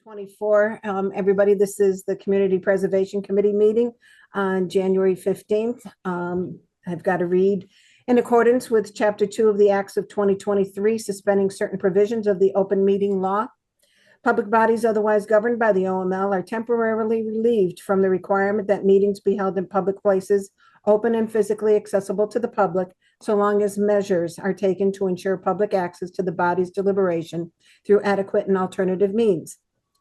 24. Everybody, this is the Community Preservation Committee meeting on January 15th. I've got to read. In accordance with Chapter 2 of the Acts of 2023, suspending certain provisions of the open meeting law, public bodies otherwise governed by the OML are temporarily relieved from the requirement that meetings be held in public places, open and physically accessible to the public, so long as measures are taken to ensure public access to the body's deliberation through adequate and alternative means.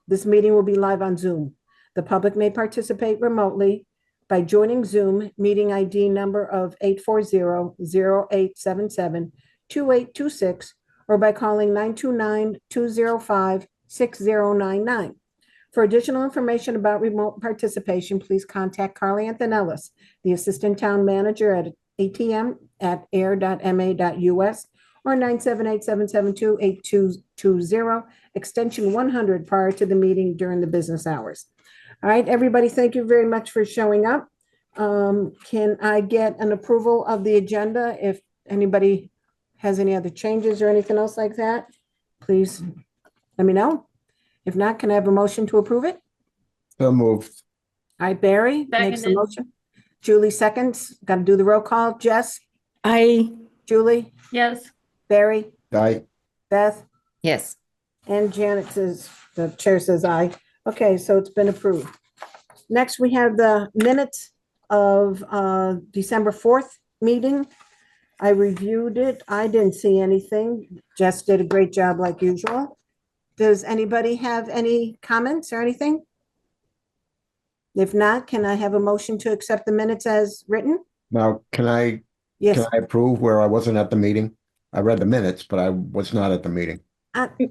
This meeting will be live on Zoom. The public may participate remotely by joining Zoom meeting ID number of 840-0877-2826 or by calling 929-205-6099. For additional information about remote participation, please contact Carly Antonellis, the Assistant Town Manager at ATM@ayer.ma.us or 978-772-8220, extension 100 prior to the meeting during the business hours. All right, everybody, thank you very much for showing up. Can I get an approval of the agenda? If anybody has any other changes or anything else like that, please let me know. If not, can I have a motion to approve it? So moved. All right, Barry makes the Seconded. motion. Julie seconds. Got to do the roll call. Jess? Aye. Julie? Yes. Barry? Aye. Beth? Yes. And Janet says, the chair says aye. Okay, so it's been approved. Next, we have the minutes of December 4th meeting. I reviewed it. I didn't see anything. Jess did a great job like usual. Does anybody have any comments or anything? If not, can I have a motion to accept the minutes as written? Now, can Yes. I approve where I wasn't at the meeting? I read the minutes, but I was not at the meeting.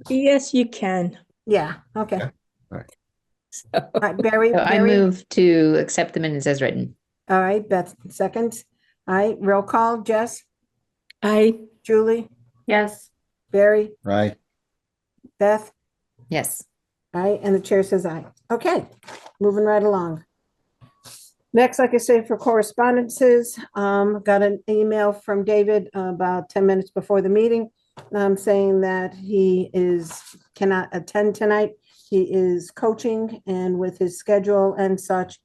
Yes, you can. Yeah, okay. Okay. All right. All right, Barry. So I Barry? move to accept the minutes as written. All right, Beth, seconds. All right, roll call. Jess? Aye. Julie? Yes. Barry? Right. Beth? Yes. All right, and the chair says aye. Okay, moving right along. Next, like I say, for correspondences, got an email from David about 10 minutes before the meeting, saying that he cannot attend tonight. He is coaching, and with his schedule and such,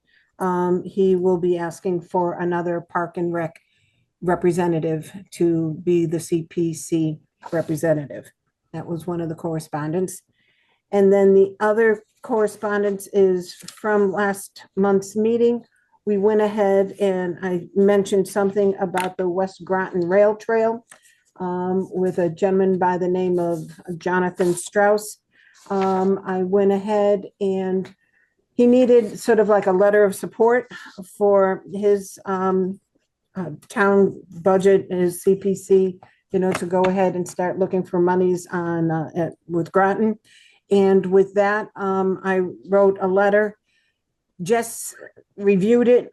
he will be asking for another Park and Rec representative to be the CPC representative. That was one of the correspondence. And then the other correspondence is from last month's meeting. We went ahead and I mentioned something about the West Groton Rail Trail with a gentleman by the name of Jonathan Strauss. I went ahead and he needed sort of like a letter of support for his town budget, his CPC, to go ahead and start looking for monies with Groton. And with that, I wrote a letter. Jess reviewed it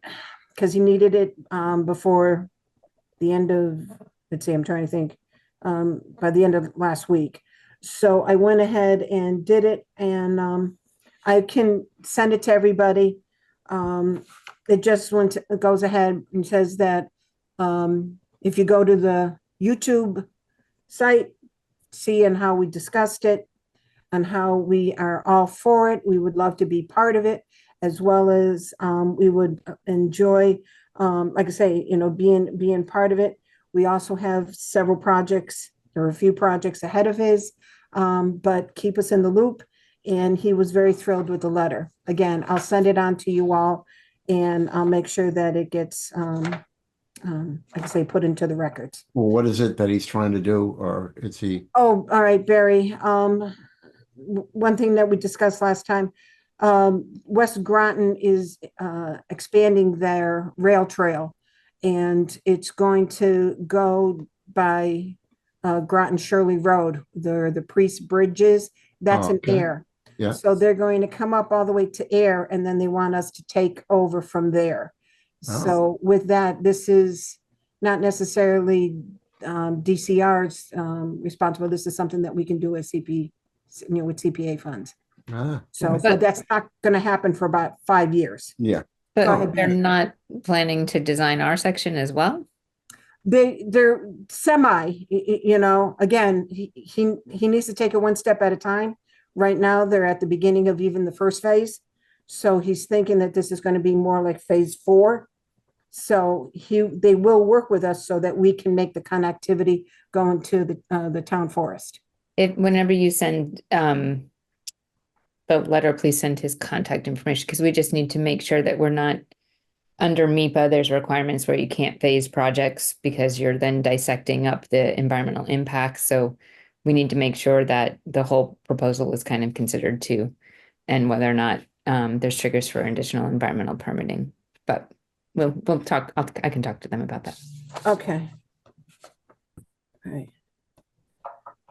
because he needed it before the end of, let's see, I'm trying to think, by the end of last week. So I went ahead and did it, and I can send it to everybody. It just goes ahead and says that if you go to the YouTube site, seeing how we discussed it and how we are all for it, we would love to be part of it, as well as we would enjoy, like I say, being part of it. We also have several projects, or a few projects ahead of his, but keep us in the loop. And he was very thrilled with the letter. Again, I'll send it on to you all, and I'll make sure that it gets, like I say, put into the records. Well, what is it that he's trying to do, or is he? Oh, all right, Barry. One thing that we discussed last time, West Groton is expanding their rail trail, and it's going to go by Groton Shirley Road, the Priest Bridges. That's an Okay. Ayer. Yeah. So they're going to come up all the way to Ayer, and then they want us to take over from there. Oh. So with that, this is not necessarily DCR's responsible. This is something that we can do as with CPA funds. Ah, So, But- but that's not going to happen for about 5 years. yeah. Go But ahead, they're Barry. not planning to design our section as well? They're semi, again, he needs to take it one step at a time. Right now, they're at the beginning of even the first phase. So he's thinking that this is going to be more like phase 4. So they will work with us so that we can make the connectivity going to the town forest. Whenever you send the letter, please send his contact information, because we just need to make sure that we're not under MIPA. There's requirements where you can't phase projects because you're then dissecting up the environmental impacts. So we need to make sure that the whole proposal is kind of considered too, and whether or not there's triggers for additional environmental permitting. But we'll talk. I can talk to them about that. Okay. All right.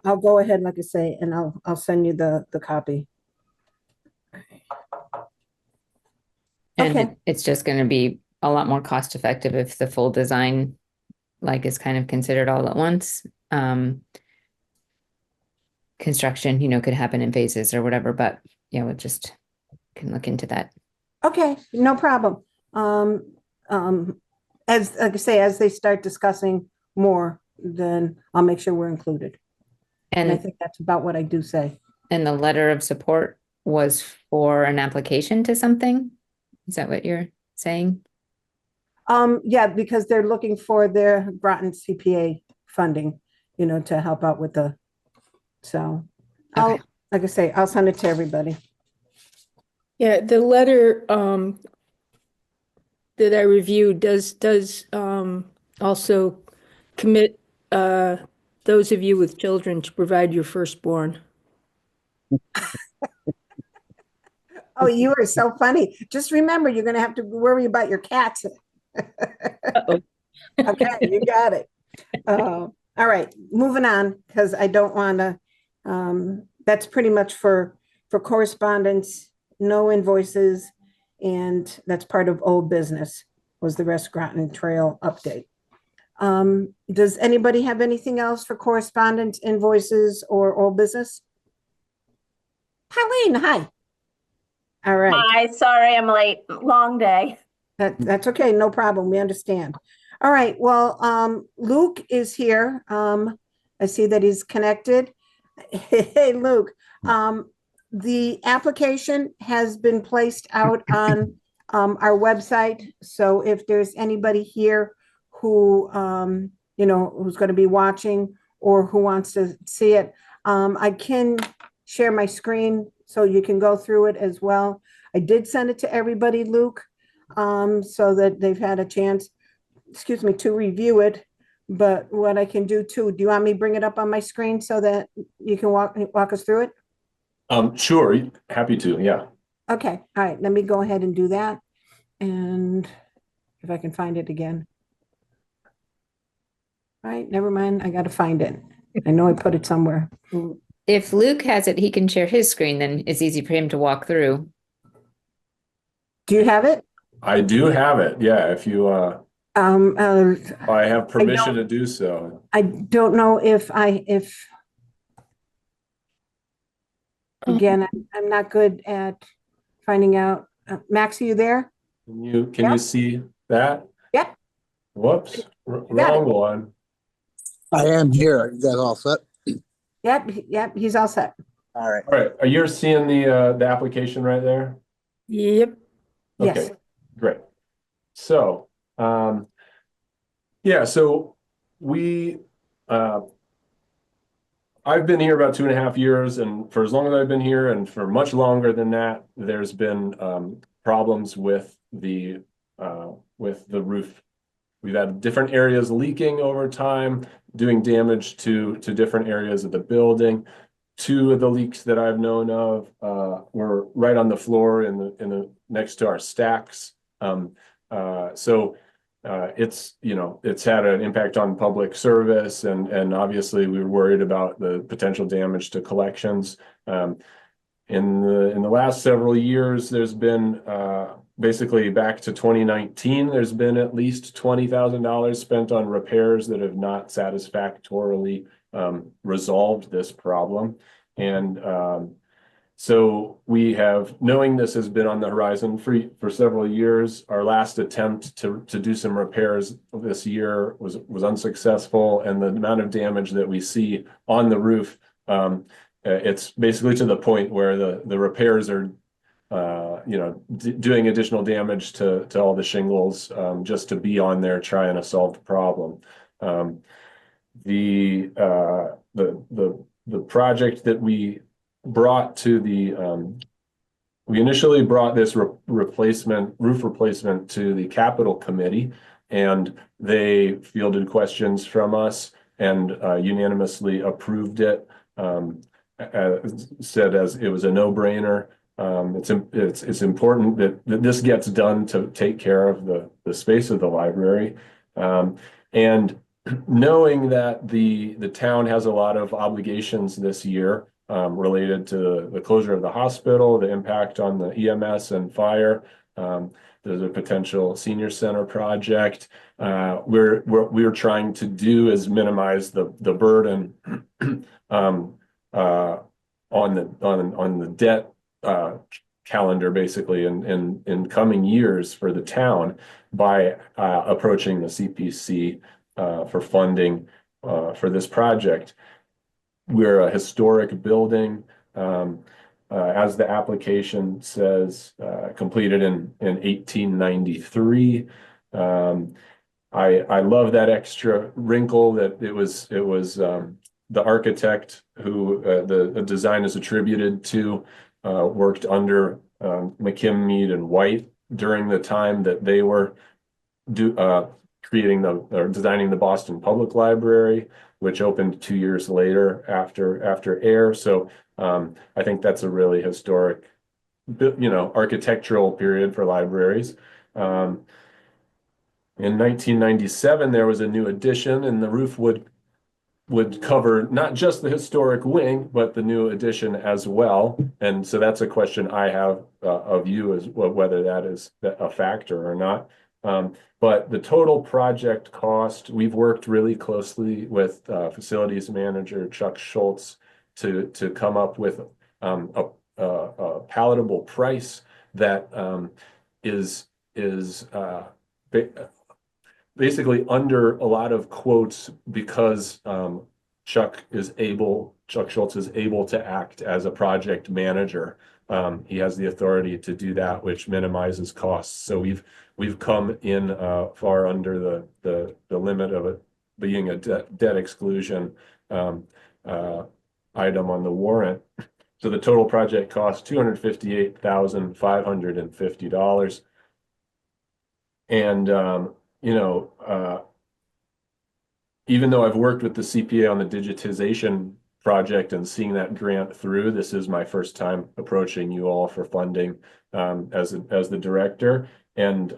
I'll go ahead, like I say, and I'll send you the copy. And Okay. it's just going to be a lot more cost effective if the full design is kind of considered all at once. Construction, could happen in phases or whatever, but yeah, we'll just can look into that. Okay, no problem. As like I say, as they start discussing more, then I'll make sure we're included. And I And think that's about what I do say. and the letter of support was for an application to something? Is that what you're saying? Yeah, because they're looking for their Groton CPA funding, to help out with so Okay. like I say, I'll send it to everybody. Yeah, the letter that I reviewed does also commit those of you with children to provide your firstborn. Oh, you are so funny. Just remember, you're going to have to worry about your cats. Uh-oh. Okay, you got it. All right, moving on, because I don't want to, that's pretty much for correspondence, no invoices, and that's part of old business, was the West Groton Trail update. Does anybody have anything else for correspondence, invoices, or old business? Colleen, hi. All right. Hi, sorry I'm late. Long day. That's okay, no problem. We understand. All right, well, Luke is here. I see that he's connected. Hey, Luke, the application has been placed out on our website. So if there's anybody here who, who's going to be watching or who wants to see it, I can share my screen so you can go through it as well. I did send it to everybody, Luke, so that they've had a chance, to review it. But what I can do too, do you want me to bring it up on my screen so that you can walk us through it? Sure, happy to, yeah. Okay, all right, let me go ahead and do that. And if I can find it again. All right, never mind, I got to find it. I know I put it somewhere. If Luke has it, he can share his screen, then it's easy for him to walk through. Do you have it? I do have it, yeah, if you, I have permission to do so. I don't know if again, I'm not good at finding out. Max, are you there? Can you see that? Yep. Whoops, got wrong one. I am here. You guys all set? Yep, he's all set. All right. All right, are you seeing the application right there? Yep. Yes. Okay, great. So, yeah, so I've been here about 2.5 years, and for as long as I've been here, and for much longer than that, there's been problems with the roof. We've had different areas leaking over time, doing damage to different areas of the building. 2 of the leaks that I've known of were right on the floor in the next to our stacks. It's had an impact on public service, and obviously we were worried about the potential damage to collections. In the last several years, there's been basically back to 2019, there's been at least $20,000 spent on repairs that have not satisfactorily resolved this problem. And so we have, knowing this has been on the horizon for several years, our last attempt to do some repairs this year was unsuccessful, and the amount of damage that we see on the roof it's basically to the point where the repairs are doing additional damage to all the shingles, just to be on there trying to solve the problem. The project that we brought to we initially brought this roof replacement to the Capital Committee, and they fielded questions from us and unanimously approved it. Said as it was a no-brainer. It's important that this gets done to take care of the space of the library, and knowing that the town has a lot of obligations this year, related to the closure of the hospital, the impact on the EMS and fire. There's a potential senior center project. We're trying to do is minimize the burden on the debt calendar, basically in coming years for the town by approaching the CPC for funding for this project. We're a historic building, as the application says, completed in 1893. I love that extra wrinkle that it was the architect who the design is attributed to worked under McKim, Mead, and White during the time that they were designing the Boston Public Library, which opened 2 years later after Ayer. So I think that's a really historic, architectural period for libraries. In 1997, there was a new addition, and the roof would cover not just the historic wing, but the new addition as well. And so that's a question I have of you, as well, whether that is a factor or not. But the total project cost, we've worked really closely with facilities manager Chuck Schultz to come up with a palatable price that is basically under a lot of quotes, because Chuck Schultz is able to act as a project manager. He has the authority to do that, which minimizes costs. So we've come in far under the limit of it being a debt exclusion item on the warrant. So the total project cost $258,550. And even though I've worked with the CPA on the digitization project and seeing that grant through, this is my first time approaching you all for funding as the director. And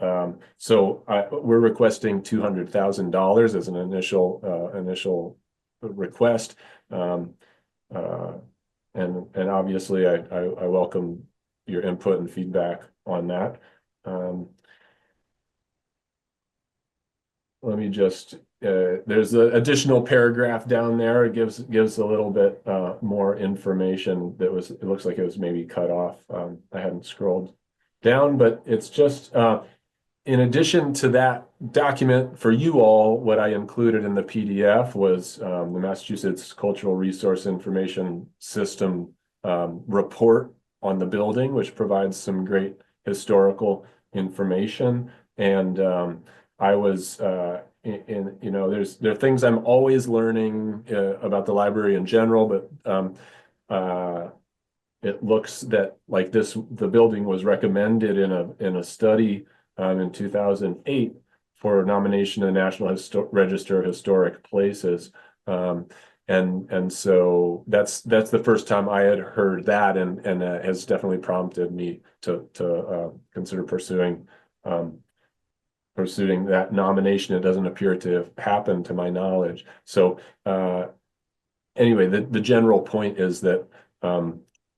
so we're requesting $200,000 as an initial request. And obviously I welcome your input and feedback on that. Let me just, there's an additional paragraph down there. It gives a little bit more information that it looks like it was maybe cut off. I hadn't scrolled down, but it's just, in addition to that document for you all, what I included in the PDF was the Massachusetts Cultural Resource Information System report on the building, which provides some great historical information. And I was there are things I'm always learning about the library in general, but it looks that like the building was recommended in a study in 2008 for nomination to the National Register of Historic Places. And so that's the first time I had heard that, and has definitely prompted me to consider pursuing that nomination. It doesn't appear to have happened to my knowledge. So anyway, the general point is that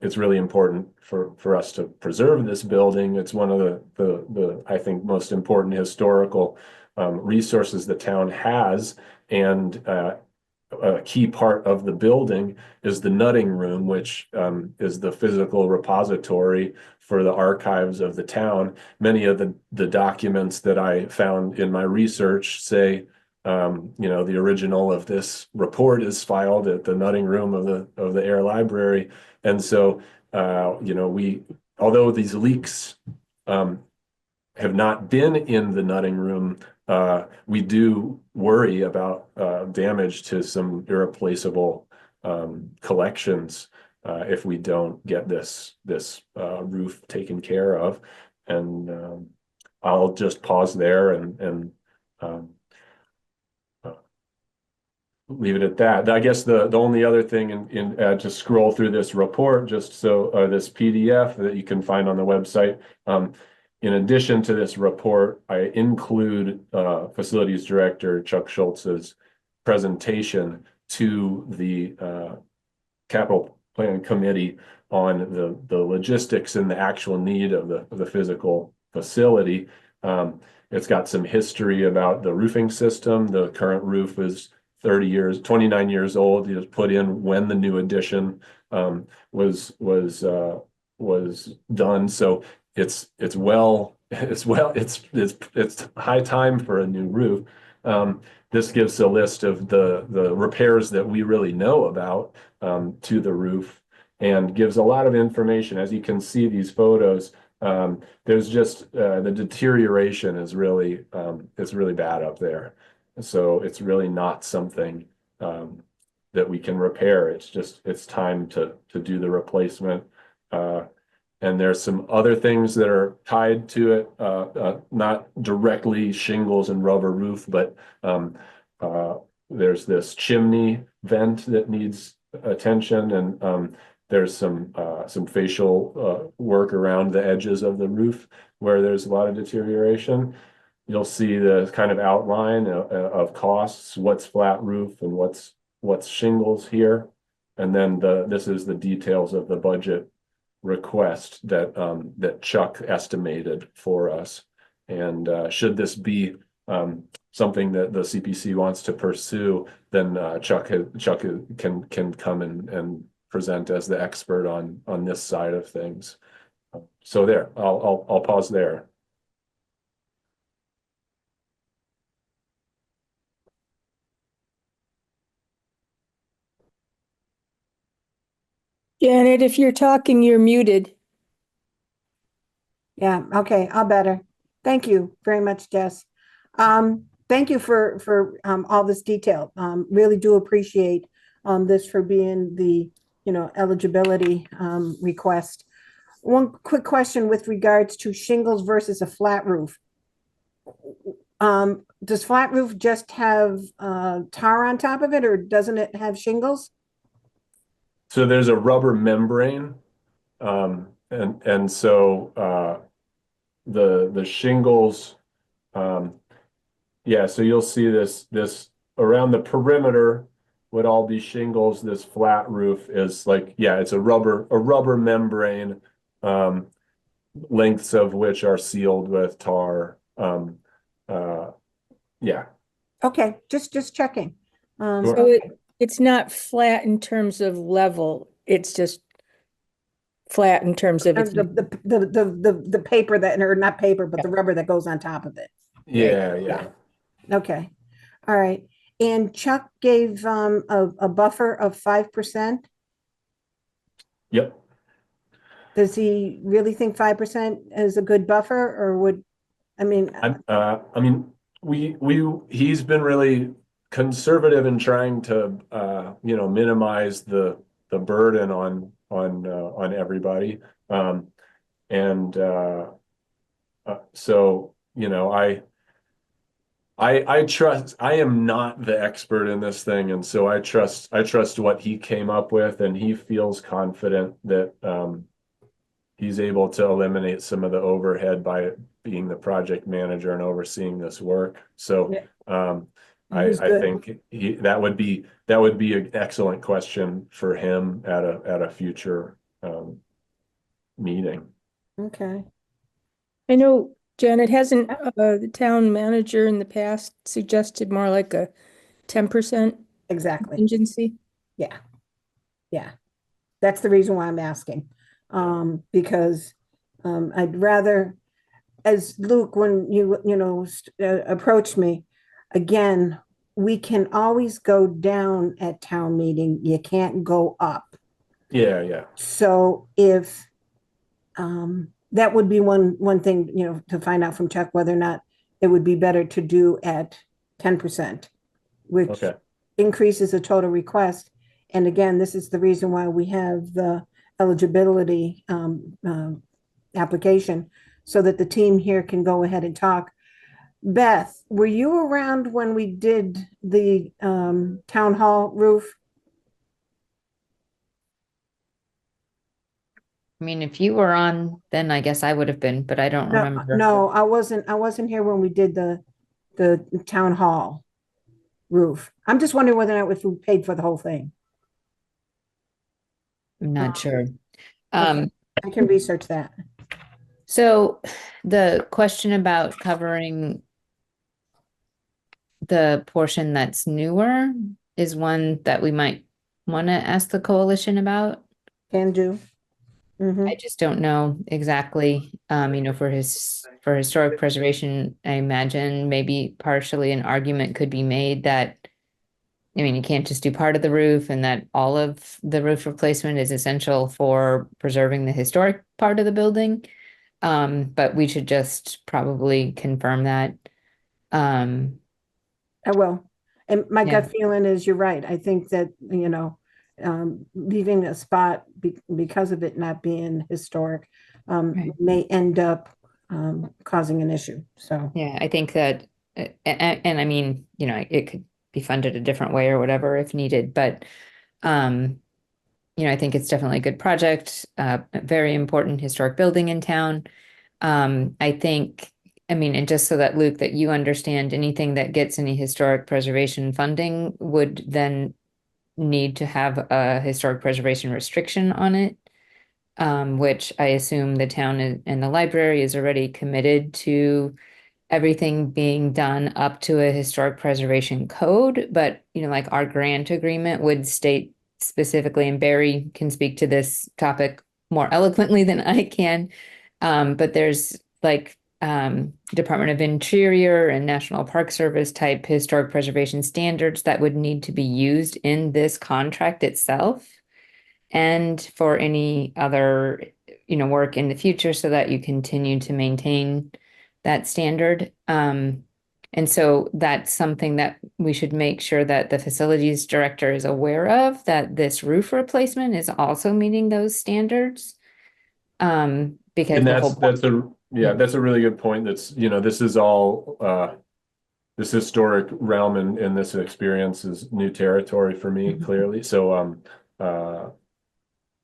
it's really important for us to preserve this building. It's one of the I think most important historical resources the town has, and a key part of the building is the nutting room, which is the physical repository for the archives of the town. Many of the documents that I found in my research say You know, the original of this report is filed at the nutting room of the Ayer Library. And so, you know, although these leaks have not been in the nutting room, we do worry about damage to some irreplaceable collections if we don't get this roof taken care of. And I'll just pause there and um, leave it at that. I guess the only other thing to scroll through this report, just so this PDF that you can find on the website. In addition to this report, I include Facilities Director Chuck Schultz's presentation to the Capital Plan Committee on the logistics and the actual need of the physical facility. It's got some history about the roofing system. The current roof is 29 years old. It was put in when the new addition was done. So it's high time for a new roof. This gives a list of the repairs that we really know about to the roof, and gives a lot of information. As you can see, these photos, there's just the deterioration is really it's really bad up there. So it's really not something that we can repair. It's time to do the replacement. And there's some other things that are tied to it, not directly shingles and rubber roof, but there's this chimney vent that needs attention, and there's some facial work around the edges of the roof where there's a lot of deterioration. You'll see the kind of outline of costs, what's flat roof and what's shingles here. And then this is the details of the budget request that Chuck estimated for us. And should this be something that the CPC wants to pursue, then Chuck can come and present as the expert on this side of things. So there, I'll pause there. Janet, if you're talking, you're muted. Yeah, okay, I'll better. Thank you very much, Jess. Thank you for all this detail. Really do appreciate this for being the, eligibility request. One quick question with regards to shingles versus a flat roof. Does flat roof just have tar on top of it, or doesn't it have shingles? So there's a rubber membrane, and so the shingles, yeah. So you'll see this around the perimeter would all be shingles. This flat roof is like, yeah, it's a rubber membrane, lengths of which are sealed with tar. Yeah. Okay, just checking. Sure. So it's not flat in terms of level, it's just flat in terms of its. The paper that, or not paper, but the rubber that goes on top of it. Yeah. Okay, all right. And Chuck gave a buffer of 5%. Yep. Does he really think 5% is a good buffer, or I mean, he's been really conservative in trying to minimize the burden on everybody. So I trust. I am not the expert in this thing, and so I trust what he came up with, and he feels confident that he's able to eliminate some of the overhead by being the project manager and overseeing this work. So I think that would be an excellent question for him at a future meeting. okay. I know, Janet, hasn't the town manager in the past suggested more like a 10% Exactly. contingency? Yeah. That's the reason why I'm asking. Because I'd rather, as Luke, when you approached me, again, we can always go down at town meeting. You can't go up. Yeah, yeah. So if, that would be one thing, to find out from Chuck whether or not it would be better to do at 10%, which Okay. increases the total request. And again, this is the reason why we have the eligibility application, so that the team here can go ahead and talk. Beth, were you around when we did the town hall roof? I mean, if you were on, then I guess I would have been, but I don't remember. No, I wasn't here when we did the town hall roof. I'm just wondering whether or not if we paid for the whole thing. I'm not sure. Okay. I can research that. So the question about covering the portion that's newer is one that we might want to ask the coalition about. Can do. Mhm. I just don't know exactly, for historic preservation, I imagine maybe partially an argument could be made that, I mean, you can't just do part of the roof and that all of the roof replacement is essential for preserving the historic part of the building. But we should just probably confirm that. I will. And my Yeah. gut feeling is you're right. I think that, leaving a spot because of it not being historic Right. may end up causing an issue. So, Yeah, I think that, and I mean, it could be funded a different way or whatever if needed, but, I think it's definitely a good project, a very important historic building in town. I think, I mean, and just so that Luke, that you understand, anything that gets any historic preservation funding would then need to have a historic preservation restriction on it. Which I assume the town and the library is already committed to everything being done up to a historic preservation code, but like our grant agreement would state specifically, and Barry can speak to this topic more eloquently than I can. But there's like Department of Interior and National Park Service type historic preservation standards that would need to be used in this contract itself and for any other work in the future, so that you continue to maintain that standard. And so that's something that we should make sure that the facilities director is aware of, that this roof replacement is also meeting those standards. Because And the whole that's a really good point. This is all this historic realm and this experience is new territory for me, clearly. So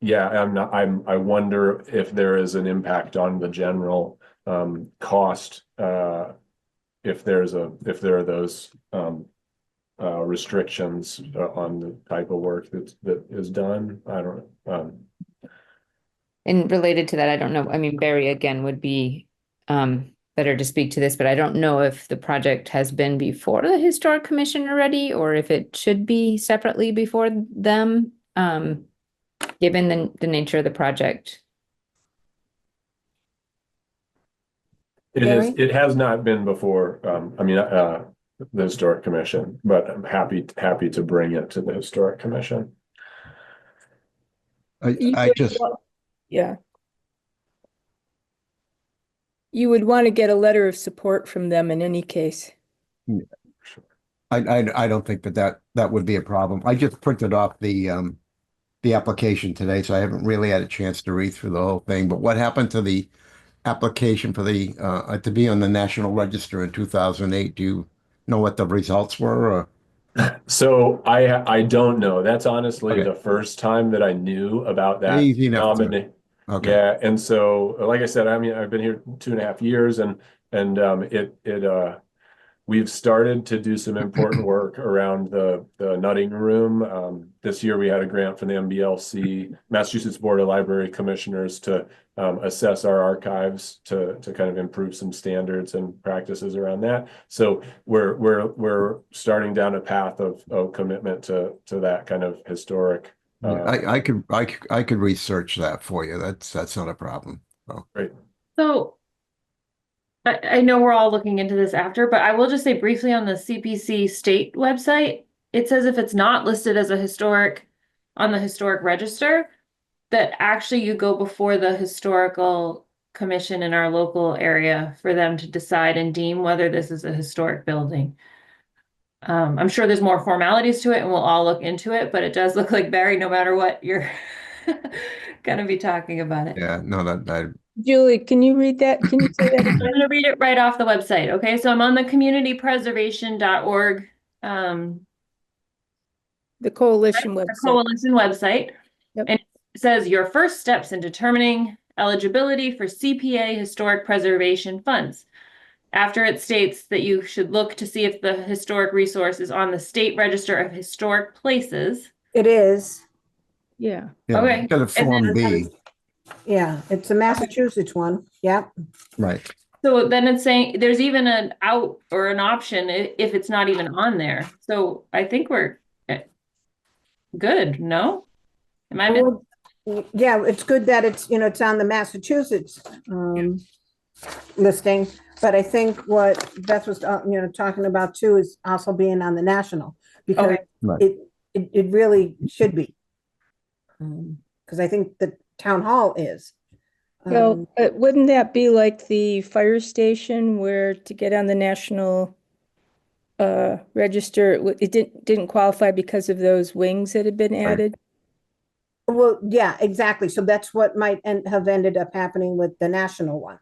yeah, I wonder if there is an impact on the general cost if there are those restrictions on the type of work that is done. I don't know. And related to that, I don't know, I mean, Barry again would be better to speak to this, but I don't know if the project has been before the Historic Commission already, or if it should be separately before them, given the nature of the project. Barry? It has not been before, the Historic Commission, but I'm happy to bring it to the Historic Commission. I just, Yeah. You would want to get a letter of support from them in any case. I don't think that would be a problem. I just printed off the application today, so I haven't really had a chance to read through the whole thing. But what happened to the application for the to be on the National Register in 2008? Do you know what the results were? Or? So I don't know. That's honestly Okay. the first time that I knew about that Easy enough to- nominee. Okay. Yeah, and so like I said, I mean, I've been here 2.5 years, and we've started to do some important work around the nutting room. This year we had a grant from the MBLC, Massachusetts Board of Library Commissioners, to assess our archives to kind of improve some standards and practices around that. So we're starting down a path of commitment to that kind of historic. Yeah, I could research that for you. That's not a problem. So. Great. So I know we're all looking into this after, but I will just say briefly on the CPC state website, it says if it's not listed as a historic on the historic register, that actually you go before the historical commission in our local area for them to decide and deem whether this is a historic building. I'm sure there's more formalities to it and we'll all look into it, but it does look like Barry, no matter what, you're gonna be talking about it. Yeah, no, that, Julie, can you read that? Can you say that I'm again? gonna read it right off the website. Okay, so I'm on the communitypreservation.org The coalition the website. coalition website. Yep. And it says your first steps in determining eligibility for CPA historic preservation funds. After it states that you should look to see if the historic resource is on the state register of historic places. It is. Yeah. yeah, Okay. got a And Form then- B, Yeah, it's a Massachusetts one. Yep. right. So then it's saying there's even an out or an option if it's not even on there. So I think we're good, no? Am I missing? Well, yeah, it's good that it's, it's on the Massachusetts listing, but I think what Beth was, talking about too is also being on the national, because Okay. Right. it really should be. Because I think the town hall is. Well, wouldn't that be like the fire station where to get on the national register, it didn't qualify because of those wings that had been added? Well, yeah, exactly. So that's what might have ended up happening with the national one.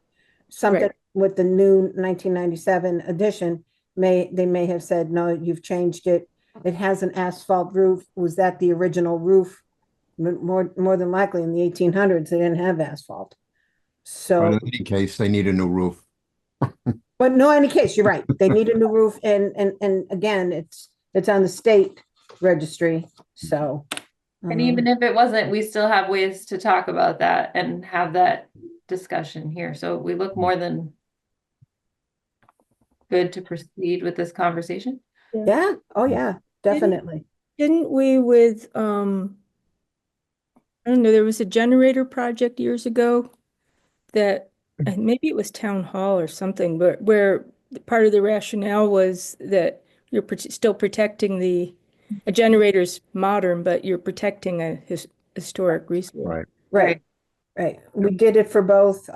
Something Right. with the new 1997 edition, they may have said, no, you've changed it. It has an asphalt roof. Was that the original roof? More than likely in the 1800s, they didn't have asphalt. But So, in any case, they need a new roof. but no, any case, you're right. They need a new roof, and again, it's on the state registry. So, And even if it wasn't, we still have ways to talk about that and have that discussion here. So we look more than good to proceed with this conversation. yeah, oh yeah, definitely. Didn't we with, I don't know, there was a generator project years ago that, and maybe it was town hall or something, but where part of the rationale was that you're still protecting a generator's modern, but you're protecting a historic resource. Right. Right. We did it for both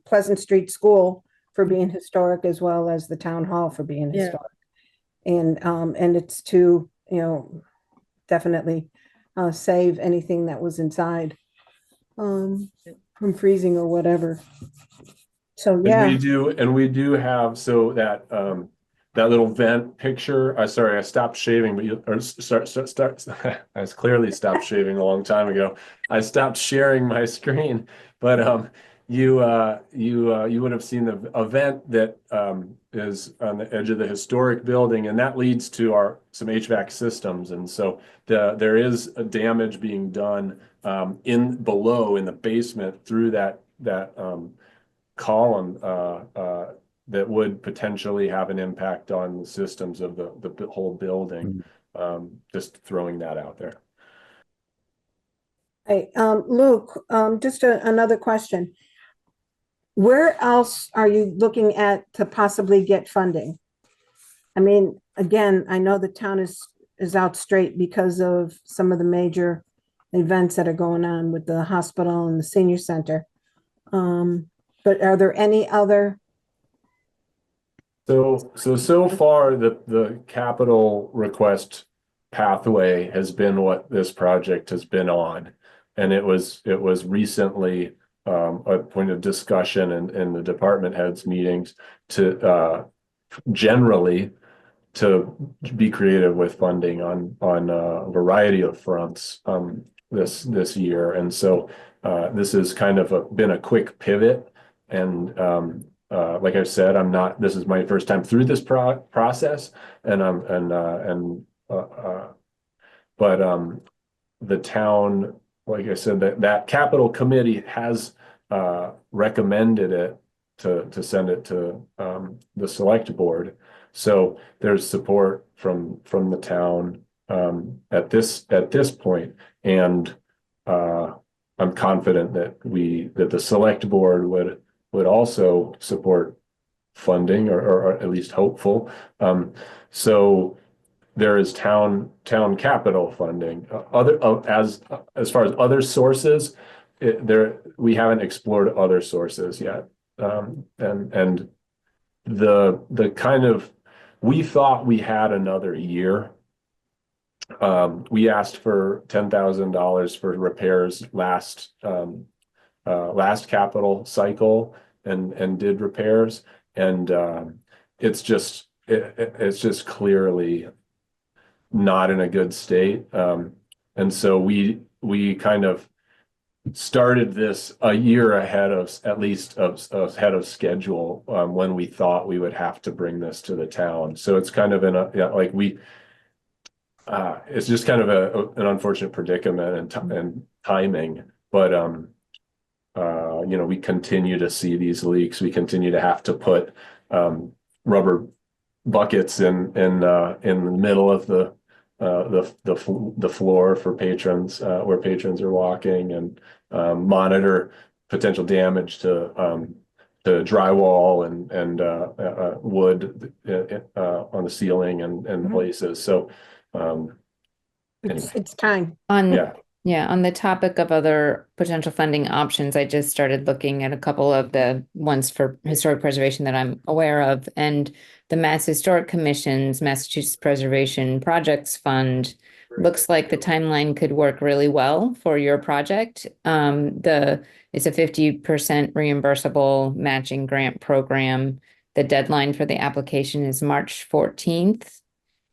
Pleasant Street School for being historic, as well as the town hall for being Yeah. historic. And it's to, definitely save anything that was inside from freezing or whatever. So, And yeah. we do have, so that that little vent picture, sorry, I stopped shaving, but I clearly stopped shaving a long time ago. I stopped sharing my screen, but you would have seen the event that is on the edge of the historic building, and that leads to some HVAC systems. And so there is a damage being done below in the basement through that column that would potentially have an impact on the systems of the whole building. Just throwing that out there. Hey, Luke, just another question. Where else are you looking at to possibly get funding? I mean, again, I know the town is out straight because of some of the major events that are going on with the hospital and the senior center. But are there any other? So far, the capital request pathway has been what this project has been on. And it was recently a point of discussion in the department heads meetings to generally to be creative with funding on a variety of fronts this year. And so this has kind of been a quick pivot. And like I said, this is my first time through this process, but the town, like I said, that capital committee has recommended it to send it to the select board. So there's support from the town at this point, and I'm confident that the select board would also support funding or at least hopeful. So there is town capital funding. As far as other sources, we haven't explored other sources yet. And the kind of, we thought we had another year. We asked for $10,000 for repairs last capital cycle and did repairs, and it's just clearly not in a good state. And so we kind of started this a year ahead of, at least ahead of schedule, when we thought we would have to bring this to the town. So it's kind of it's just kind of an unfortunate predicament and timing, but we continue to see these leaks. We continue to have to put rubber buckets in the middle of the floor for patrons, where patrons are walking, and monitor potential damage to drywall and wood on the ceiling and places. So It's time. On the topic of other potential funding options, I just started looking at a couple of the ones for historic preservation that I'm aware of, and the Mass Historic Commission's Massachusetts Preservation Projects Fund looks like the timeline could work really well for your project. It's a 50% reimbursable matching grant program. The deadline for the application is March 14th.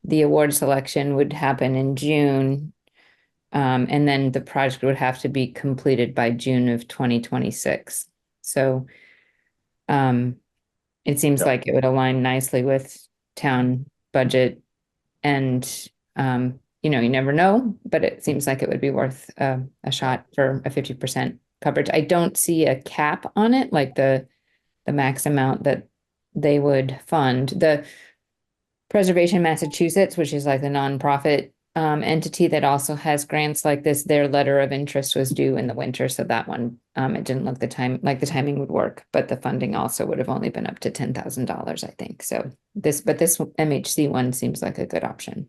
The award selection would happen in June. And then the project would have to be completed by June of 2026. So it seems like it would align nicely with town budget, and you never know, but it seems like it would be worth a shot for a 50% coverage. I don't see a cap on it, like the max amount that they would fund. The Preservation Massachusetts, which is like the nonprofit entity that also has grants like this, their letter of interest was due in the winter, so that one it didn't look the timing would work, but the funding also would have only been up to $10,000, I think. So this MHC one seems like a good option.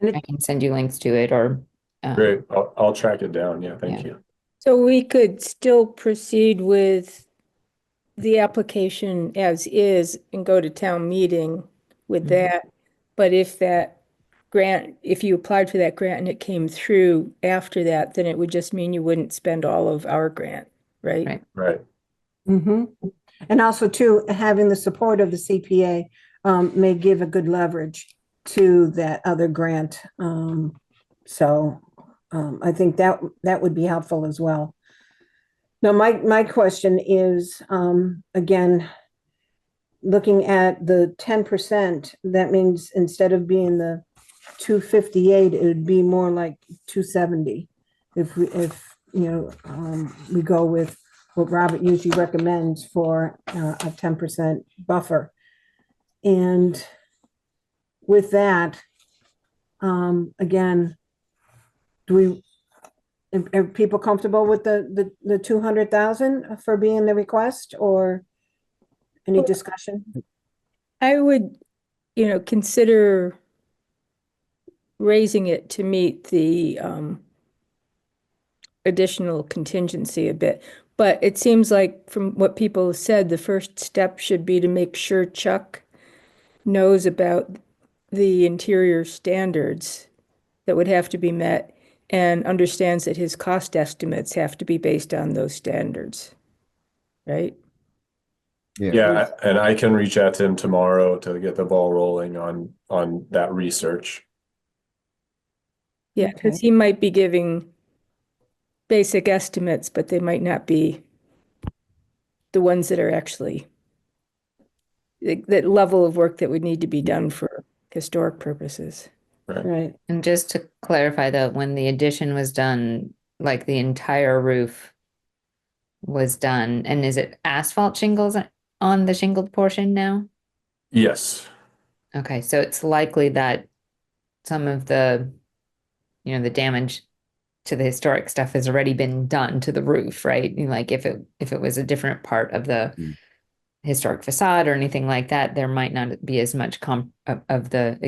I can send you links to it, or great. I'll track it down. Yeah, thank you. So we could still proceed with the application as is and go to town meeting with that. But if you applied for that grant and it came through after that, then it would just mean you wouldn't spend all of our grant, right? Right. And also too, having the support of the CPA may give a good leverage to that other grant. So I think that would be helpful as well. Now, my question is, again, looking at the 10%, that means instead of being the 258, it would be more like 270 if we go with what Robert usually recommends for a 10% buffer. And with that, again, are people comfortable with the 200,000 for being the request, or any discussion? I would, consider raising it to meet the additional contingency a bit. But it seems like from what people have said, the first step should be to make sure Chuck knows about the interior standards that would have to be met and understands that his cost estimates have to be based on those standards, right? Yeah, and I can reach out to him tomorrow to get the ball rolling on that research. Yeah, because he might be giving basic estimates, but they might not be the ones that are actually that level of work that would need to be done for historic purposes. Right. And just to clarify that, when the addition was done, like the entire roof was done, and is it asphalt shingles on the shingled portion now? Yes. Okay, so it's likely that some of the damage to the historic stuff has already been done to the roof, right? Like if it was a different part of the historic facade or anything like that, there might not be as much of the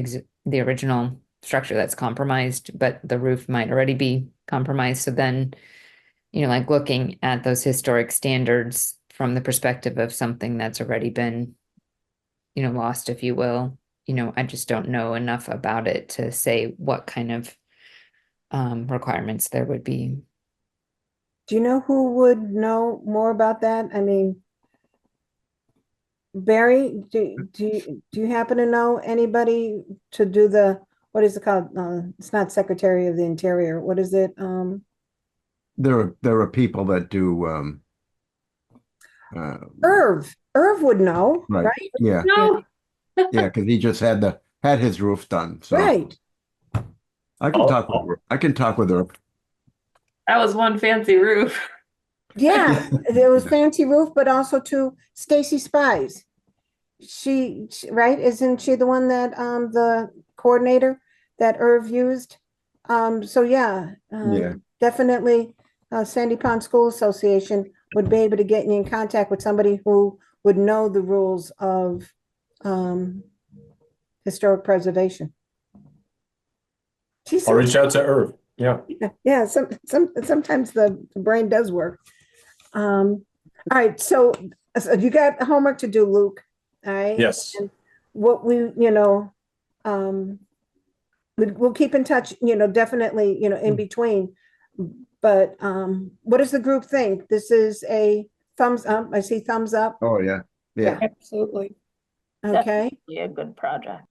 original structure that's compromised, but the roof might already be compromised. So then, like looking at those historic standards from the perspective of something that's already been, lost, if you will, I just don't know enough about it to say what kind of requirements there would be. Do you know who would know more about that? I mean, Barry, do you happen to know anybody to do what is it called? It's not Secretary of the Interior. What is it? There are people that do, Irv would know, right, right? yeah, No, yeah, because he just had his roof done, so. Right. I can talk with her. that was one fancy roof. Yeah, there was fancy roof, but also to Stacy Spies. Right? Isn't she the one that the coordinator that Irv used? So yeah, Yeah. definitely Sandy Pond School Association would be able to get you in contact with somebody who would know the rules of historic preservation. Geez, I'll reach out to Irv. Yeah. yeah, sometimes the brain does work. All right, so you got homework to do, Luke. All right. Yes. And what we'll keep in touch, definitely, in between. But what does the group think? This is a thumbs up. I see thumbs up. Oh, yeah, yeah. Absolutely. Okay. Be a good project.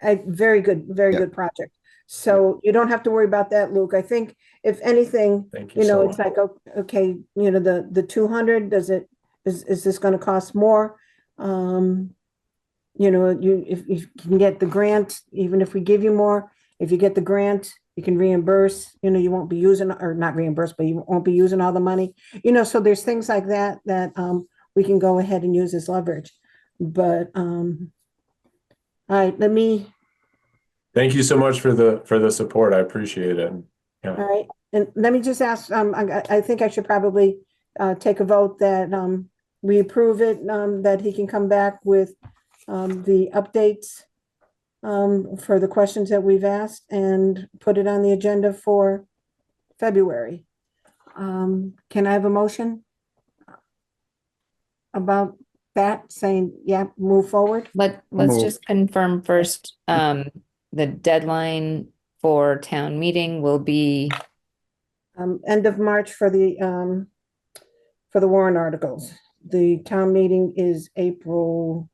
Very good, very Yeah. good project. So you don't have to worry about that, Luke. I think if anything, Thank you so it's much. like, okay, the 200, is this going to cost more? If you can get the grant, even if we give you more, if you get the grant, you can reimburse, you won't be using, or not reimburse, but you won't be using all the money. So there's things like that we can go ahead and use as leverage. But all right, Thank you so much for the support. I appreciate it. all right, and let me just ask, I think I should probably take a vote that we approve it, that he can come back with the updates for the questions that we've asked and put it on the agenda for February. Can I have a motion about that, saying, yeah, move forward? Let's Move. just confirm first, the deadline for town meeting will be, End of March for the warrant articles. The town meeting is April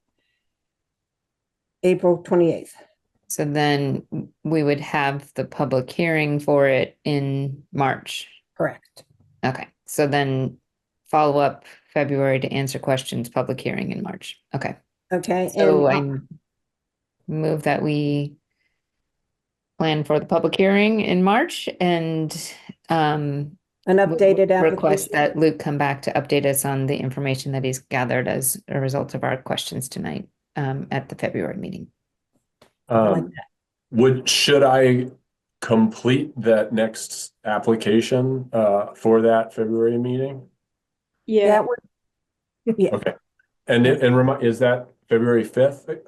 28th. so then we would have the public hearing for it in March. Correct. Okay, so then follow up February to answer questions, public hearing in March. Okay, Okay. so And I move that we plan for the public hearing in March and an updated request application. that Luke come back to update us on the information that he's gathered as a result of our questions tonight at the February meeting. Should I complete that next application for that February meeting? Yeah. That would, yeah, Okay. And is that February 5th?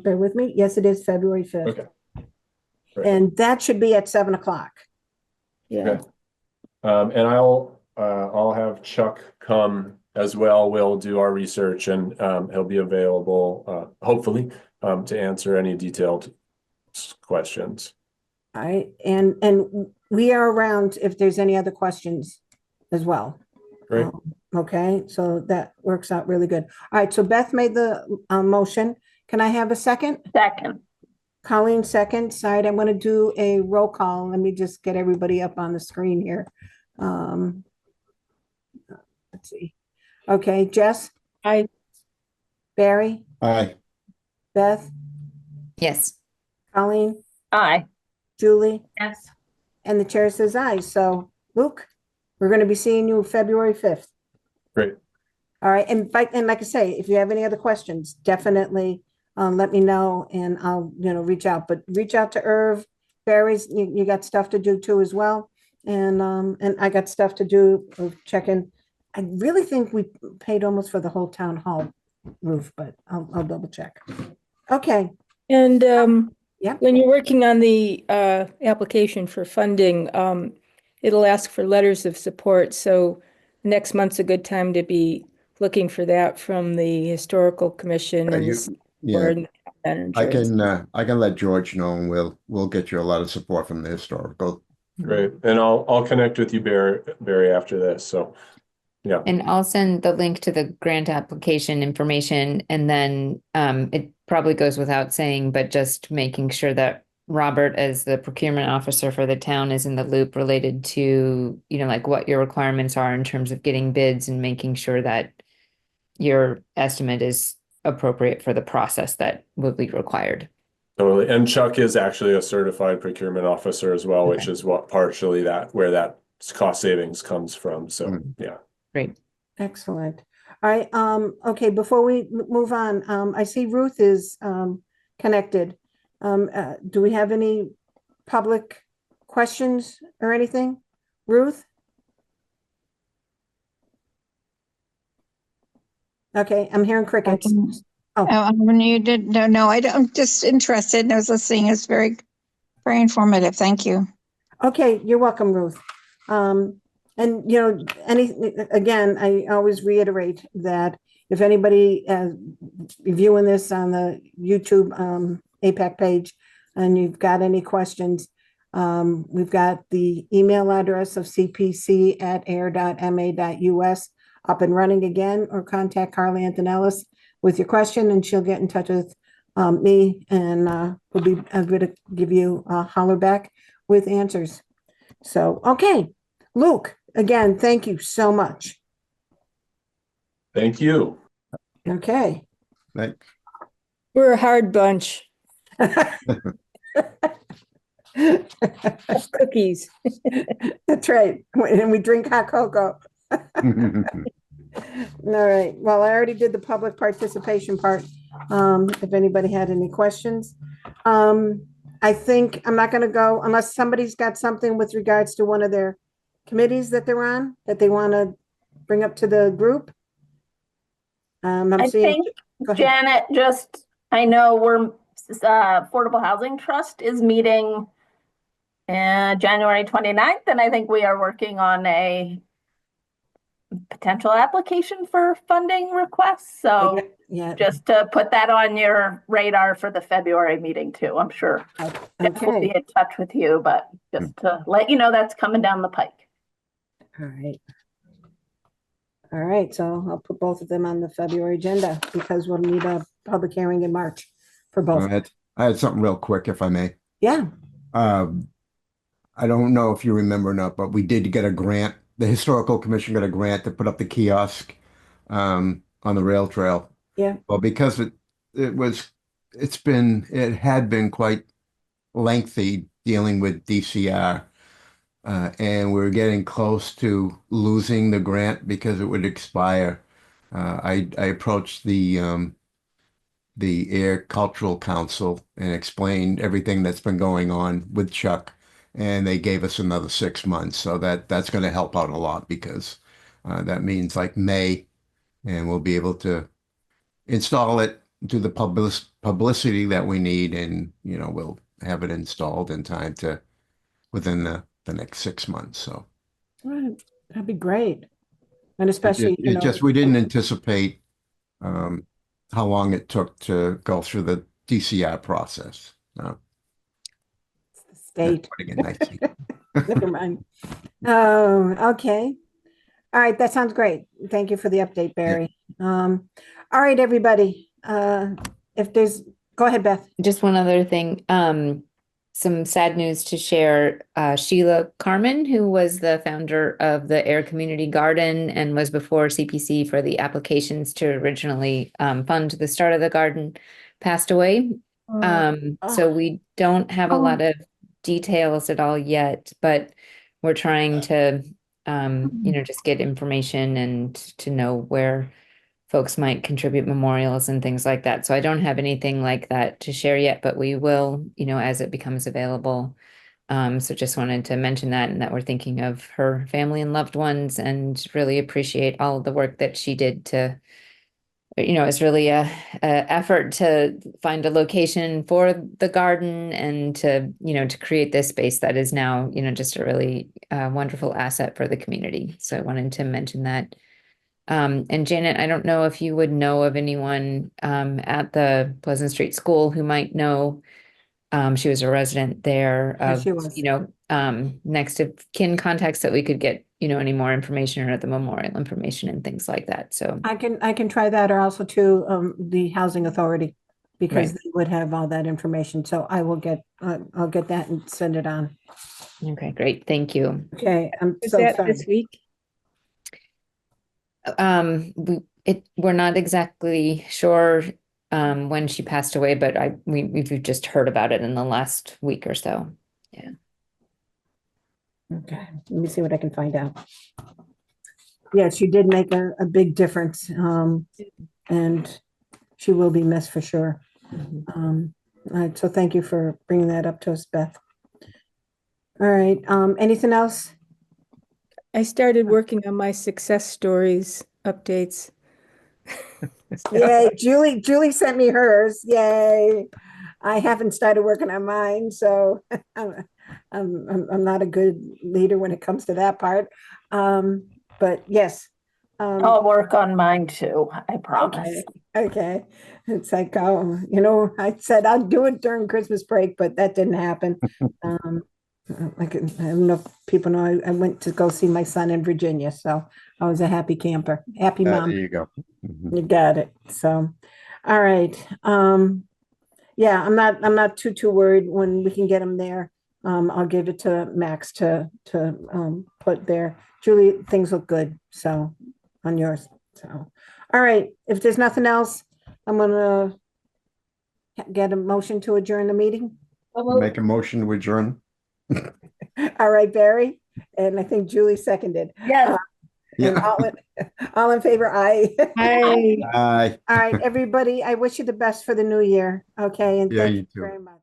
bear with me. Yes, it is February 5th. Okay. Great. And that should be at 7:00. Yeah. Okay. And I'll have Chuck come as well. We'll do our research and he'll be available hopefully to answer any detailed questions. All right. And we are around if there's any other questions as well. Great. Okay, so that works out really good. All right, so Beth made the motion. Can I have a second? Second. Colleen seconds. All right, I'm going to do a roll call. Let me just get everybody up on the screen here. Let's see. Okay, Jess, I, Barry, Aye. Beth, Yes. Colleen, Aye. Julie, Yes. and the chair says aye. So Luke, we're going to be seeing you February 5th. Great. All right, and like I say, if you have any other questions, definitely let me know and I'll, reach out. But reach out to Irv. Barry's, you got stuff to do too as well. And I got stuff to do of checking I really think we paid almost for the whole town hall roof, but I'll double check. Okay, And yeah, when you're working on the application for funding, it'll ask for letters of support. So next month's a good time to be looking for that from the Historical Commission and the Yeah, board and the manager. I can let George know and we'll get you a lot of support from the historical. Great. And I'll connect with you, Barry, after this. So, yeah. And I'll send the link to the grant application information, and then it probably goes without saying, but just making sure that Robert, as the procurement officer for the town, is in the loop related to, you know, like what your requirements are in terms of getting bids and making sure that your estimate is appropriate for the process that will be required. Totally. And Chuck is actually a certified procurement officer as well, which Okay. is what partially where that cost savings comes from. So, yeah. Great. excellent. All right, okay, before we move on, I see Ruth is connected. Do we have any public questions or anything? Ruth? Okay, I'm hearing crickets. Oh. When you did, no, I'm just interested and I was listening. It's very informative. Thank you. Okay, you're welcome, Ruth. And you know, again, I always reiterate that if anybody reviewing this on the YouTube APAC page and you've got any questions, we've got the email address of cpc@ayer.ma.us up and running again, or contact Carly Antonellis with your question and she'll get in touch with me and we'll be able to give you a holler back with answers. So, okay, Luke, again, thank you so much. Thank you. Okay. Right. We're a hard bunch. Cookies. That's right. And we drink hot cocoa. All right. Well, I already did the public participation part. If anybody had any questions. I think I'm not going to go unless somebody's got something with regards to one of their committees that they're on that they want to bring up to the group. I'm I seeing. think Go ahead. Janet I know Affordable Housing Trust is meeting January 29th, and I think we are working on a potential application for funding requests. So Yeah. just to put that on your radar for the February meeting too. I'm sure Jeff will be Okay. in touch with you, but just to let you know that's coming down the pike. All right. All right. So I'll put both of them on the February agenda because we'll need a public hearing in March for both. I had something real quick, if I may. Yeah. I don't know if you remember or not, but we did get a grant. The Historical Commission got a grant to put up the kiosk on the rail trail. Yeah. Well, because it had been quite lengthy dealing with DCR, and we were getting close to losing the grant because it would expire. I approached the Ayer Cultural Council and explained everything that's been going on with Chuck, and they gave us another 6 months. So that's going to help out a lot because that means like May, and we'll be able to install it, do the publicity that we need, and we'll have it installed in time within the next 6 months. So All right. That'd be great. And especially, we didn't anticipate how long it took to go through the DCR process. state. Putting it nicely. Never mind. Oh, okay. All right, that sounds great. Thank you for the update, Barry. All right, everybody. Go ahead, Beth. Just one other thing, some sad news to share. Sheila Carmen, who was the founder of the Ayer Community Garden and was before CPC for the applications to originally fund the start of the garden, passed away. So we don't have a lot of details at all yet, but we're trying to, just get information and to know where folks might contribute memorials and things like that. So I don't have anything like that to share yet, but we will, as it becomes available. So just wanted to mention that, and that we're thinking of her family and loved ones, and really appreciate all of the work that she did to, it's really a effort to find a location for the garden and to, to create this space that is now, just a really wonderful asset for the community. So I wanted to mention that. And Janet, I don't know if you would know of anyone at the Pleasant Street School who might know. She was a resident there Yeah, of, she was. next of kin contacts that we could get, any more information or the memorial information and things like that. So, I can try that, or also to the housing authority, because Right. they would have all that information. So I'll get that and send it on. okay, great. Thank you. Okay, I'm Is so that sorry. this week? We're not exactly sure when she passed away, but we've just heard about it in the last week or so. Okay, let me see what I can find out. Yeah, she did make a big difference, and she will be missed for sure. All right, so thank you for bringing that up to us, Beth. All right, anything else? I started working on my success stories updates. Yay, Julie sent me hers. Yay. I haven't started working on mine, so I'm not a good leader when it comes to that part. But yes. I'll work on mine too, I promise. Okay. It's like, oh, I said I'd do it during Christmas break, but that didn't happen. I don't know if people know, I went to go see my son in Virginia, so I was a happy camper, happy There mom. you go. Mhm. You got it. So, all right. Yeah, I'm not too worried when we can get them there. I'll give it to Max to put there. Julie, things look good. So on yours. So, all right. If there's nothing else, I'm gonna get a motion to adjourn the meeting. Make a motion to adjourn. All right, Barry. And I think Julie seconded. Yes. And Yeah. all in favor, aye. Hi. Aye. All right, everybody, I wish you the best for the new year. Okay, and Yeah, thank you you too. very much.